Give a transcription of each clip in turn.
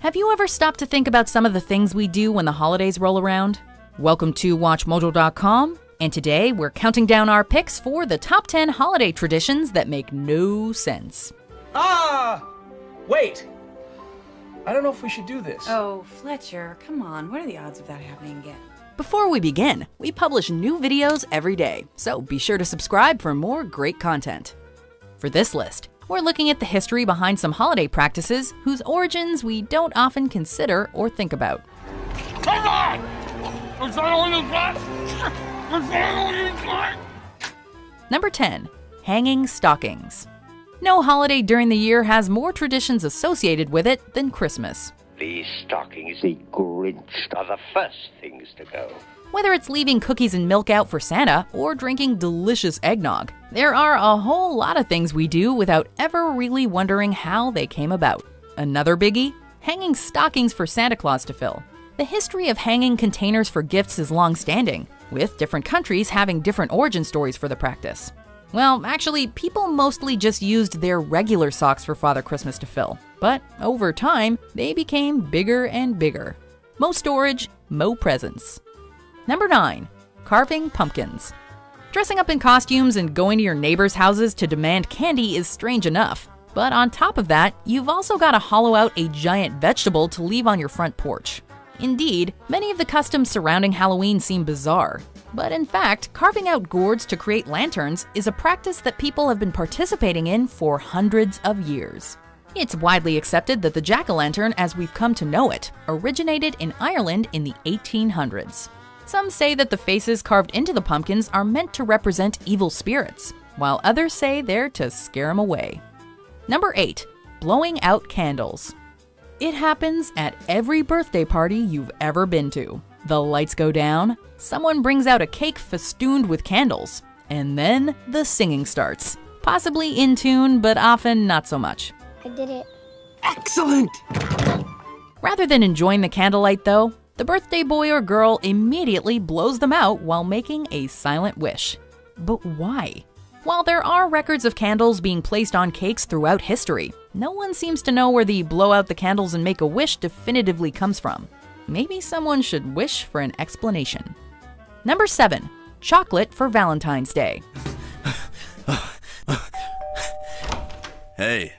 Have you ever stopped to think about some of the things we do when the holidays roll around? Welcome to WatchMojo.com, and today we're counting down our picks for the top 10 holiday traditions that make no sense. Wait! I don't know if we should do this. Oh, Fletcher, come on. What are the odds of that happening again? Before we begin, we publish new videos every day, so be sure to subscribe for more great content. For this list, we're looking at the history behind some holiday practices whose origins we don't often consider or think about. Come on! Is that all you got? Is that all you got? Number 10. Hanging stockings. No holiday during the year has more traditions associated with it than Christmas. These stockings, the Grinch, are the first things to go. Whether it's leaving cookies and milk out for Santa or drinking delicious eggnog, there are a whole lot of things we do without ever really wondering how they came about. Another biggie? Hanging stockings for Santa Claus to fill. The history of hanging containers for gifts is long-standing, with different countries having different origin stories for the practice. Well, actually, people mostly just used their regular socks for Father Christmas to fill. But over time, they became bigger and bigger. Mo storage, mo presents. Number 9. Carving pumpkins. Dressing up in costumes and going to your neighbors' houses to demand candy is strange enough. But on top of that, you've also got to hollow out a giant vegetable to leave on your front porch. Indeed, many of the customs surrounding Halloween seem bizarre. But in fact, carving out gourds to create lanterns is a practice that people have been participating in for hundreds of years. It's widely accepted that the jack-o'-lantern, as we've come to know it, originated in Ireland in the 1800s. Some say that the faces carved into the pumpkins are meant to represent evil spirits, while others say they're to scare them away. Number 8. Blowing out candles. It happens at every birthday party you've ever been to. The lights go down, someone brings out a cake festooned with candles, and then the singing starts. Possibly in tune, but often not so much. I did it. Excellent! Rather than enjoying the candlelight though, the birthday boy or girl immediately blows them out while making a silent wish. But why? While there are records of candles being placed on cakes throughout history, no one seems to know where the blow out the candles and make a wish definitively comes from. Maybe someone should wish for an explanation. Number 7. Chocolate for Valentine's Day. Hey,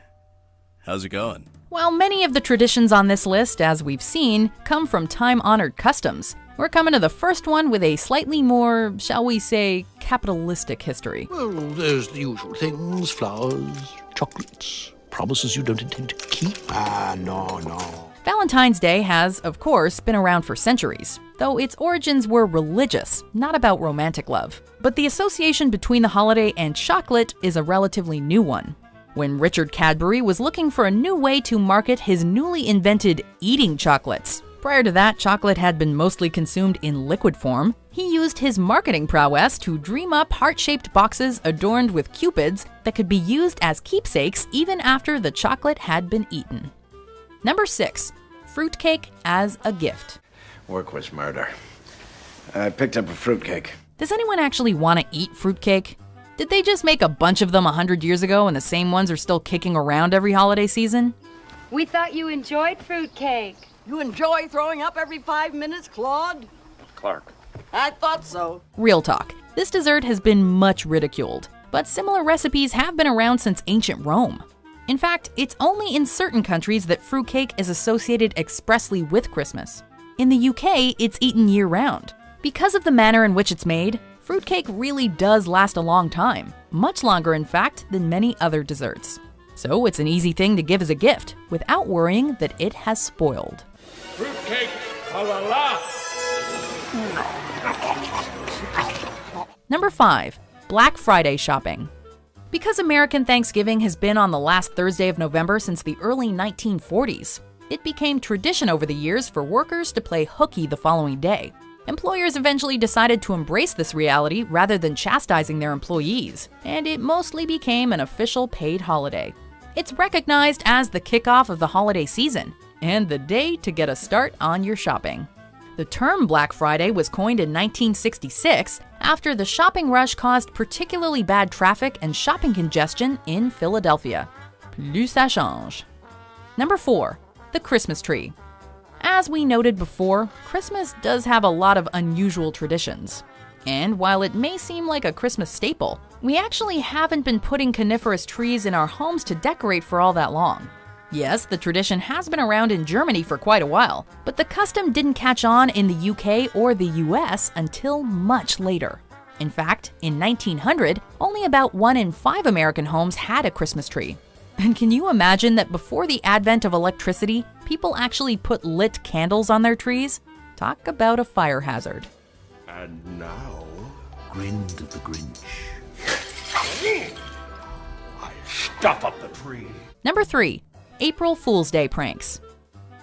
how's it going? While many of the traditions on this list, as we've seen, come from time-honored customs, we're coming to the first one with a slightly more, shall we say, capitalistic history. Well, there's the usual things, flowers, chocolates, promises you don't intend to keep. No. Valentine's Day has, of course, been around for centuries, though its origins were religious, not about romantic love. But the association between the holiday and chocolate is a relatively new one. When Richard Cadbury was looking for a new way to market his newly invented eating chocolates. Prior to that, chocolate had been mostly consumed in liquid form. He used his marketing prowess to dream up heart-shaped boxes adorned with cupids that could be used as keepsakes even after the chocolate had been eaten. Number 6. Fruitcake as a gift. Work was murder. I picked up a fruitcake. Does anyone actually want to eat fruitcake? Did they just make a bunch of them 100 years ago and the same ones are still kicking around every holiday season? We thought you enjoyed fruitcake. You enjoy throwing up every 5 minutes, Claude? Clark. I thought so. Real talk, this dessert has been much ridiculed, but similar recipes have been around since ancient Rome. In fact, it's only in certain countries that fruitcake is associated expressly with Christmas. In the UK, it's eaten year-round. Because of the manner in which it's made, fruitcake really does last a long time, much longer in fact than many other desserts. So it's an easy thing to give as a gift, without worrying that it has spoiled. Fruitcake a la la! Number 5. Black Friday shopping. Because American Thanksgiving has been on the last Thursday of November since the early 1940s, it became tradition over the years for workers to play hooky the following day. Employers eventually decided to embrace this reality rather than chastising their employees, and it mostly became an official paid holiday. It's recognized as the kickoff of the holiday season, and the day to get a start on your shopping. The term Black Friday was coined in 1966 after the shopping rush caused particularly bad traffic and shopping congestion in Philadelphia. Plus ça change. Number 4. the Christmas tree. As we noted before, Christmas does have a lot of unusual traditions. And while it may seem like a Christmas staple, we actually haven't been putting coniferous trees in our homes to decorate for all that long. Yes, the tradition has been around in Germany for quite a while, but the custom didn't catch on in the UK or the US until much later. In fact, in 1900, only about 1 in 5 American homes had a Christmas tree. And can you imagine that before the advent of electricity, people actually put lit candles on their trees? Talk about a fire hazard. And now, grinned the Grinch. I stuff up the tree. Number 3. April Fool's Day pranks.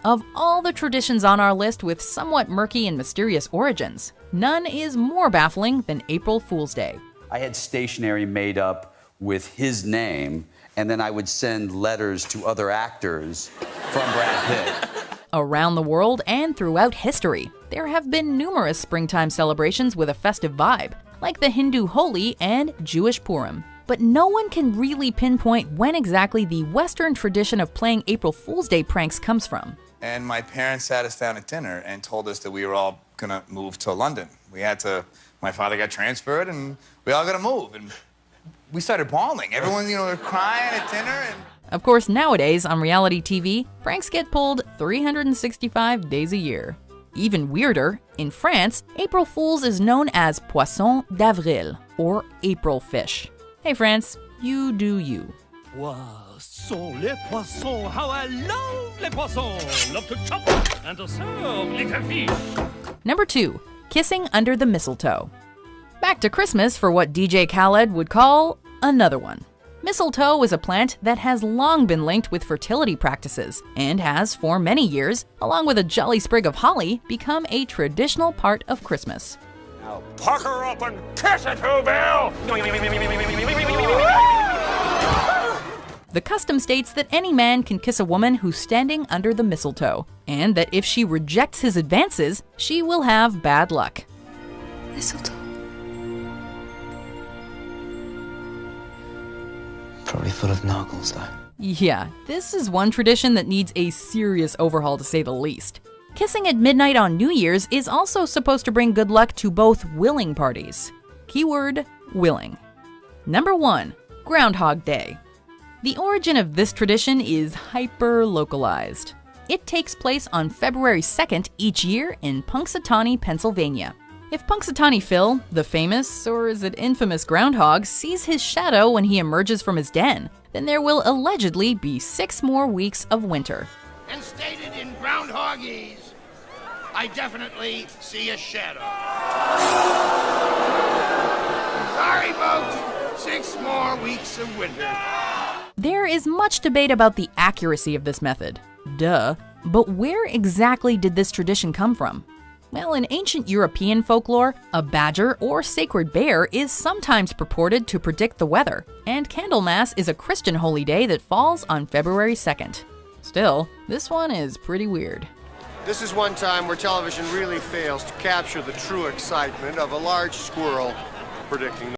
Of all the traditions on our list with somewhat murky and mysterious origins, none is more baffling than April Fool's Day. I had stationery made up with his name, and then I would send letters to other actors from Brad Pitt. Around the world and throughout history, there have been numerous springtime celebrations with a festive vibe, like the Hindu Holi and Jewish Purim. But no one can really pinpoint when exactly the Western tradition of playing April Fool's Day pranks comes from. And my parents sat us down at dinner and told us that we were all gonna move to London. My father got transferred and we all gotta move. And we started bawling. Everyone, were crying at dinner. And of course, nowadays on reality TV, pranks get pulled 365 days a year. Even weirder, in France, April Fools is known as Poisson d'Avril, or April fish. Hey France, you do you. Poissons, les poissons, how I love les poissons! Love to chop and to serve little fish. Number 2. Kissing under the mistletoe. Back to Christmas for what DJ Khaled would call another one. Mistletoe is a plant that has long been linked with fertility practices and has, for many years, along with a jolly sprig of holly, become a traditional part of Christmas. Now pucker up and kiss it, Who Bill! The custom states that any man can kiss a woman who's standing under the mistletoe, and that if she rejects his advances, she will have bad luck. Mistletoe. Probably full of noggles, though. Yeah, this is one tradition that needs a serious overhaul to say the least. Kissing at midnight on New Year's is also supposed to bring good luck to both willing parties. Keyword, willing. Number 1. Groundhog Day. The origin of this tradition is hyper-localized. It takes place on February 2nd each year in Punxsutawney, Pennsylvania. If Punxsutawney Phil, the famous, or is it infamous groundhog, sees his shadow when he emerges from his den, then there will allegedly be 6 more weeks of winter. And stated in groundhogese, I definitely see a shadow. Sorry, folks, 6 more weeks of winter. There is much debate about the accuracy of this method. Duh. But where exactly did this tradition come from? Well, in ancient European folklore, a badger or sacred bear is sometimes purported to predict the weather, and Candlemas is a Christian holy day that falls on February 2nd. Still, this one is pretty weird. This is one time where television really fails to capture the true excitement of a large squirrel predicting